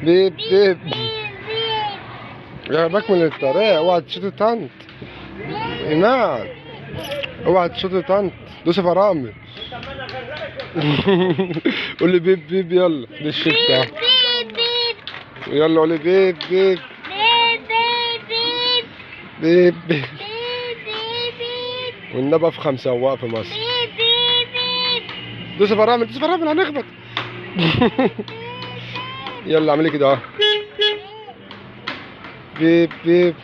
بيب بيب. يا بكمل الطريق، اوعى تشوتي طنط ايمان، اوعى تشوتي طنط، دوسي فرامل. قولي بيب بيب يلا، دي الشيبس اهو. يلا قولي بيب بيب بيب بيب. والنبي افخم سواق في مصر. دوسي فرامل، دوسي فرامل هنخبط. يلا اعملي كده اهو. بيب بيب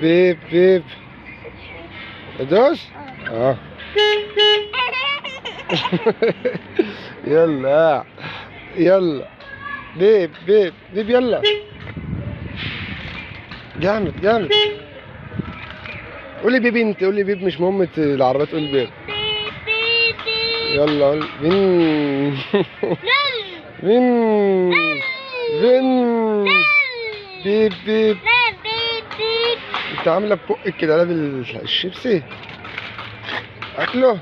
بيب بيب. دوس اه. يلا يلا بيب بيب بيب يلا. جامد جامد. قولي بيب انت، قولي بيب، مش مهم العربية تقول بيب. يلا قول فين. فين فين. بيب بيب. انت عامله ببقك كده لا بالشيبسي اكله.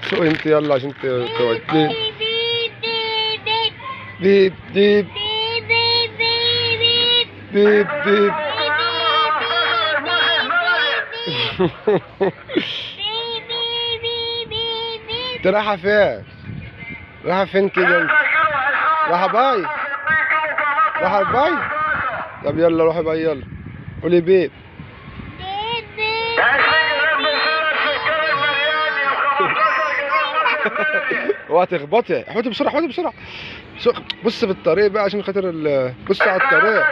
سوق انت يلا عشان تودي. بيب بيب بيب بيب. انت رايحه فين؟ رايحه فين كده انت؟ رايحه باي؟ رايحه باي؟ طب يلا روحي باي يلا. قولي بيب. اوعى تخبطي، احوطي بسرعه احوطي بسرعه. بص في الطريق بقى عشان خاطر بص على الطريق.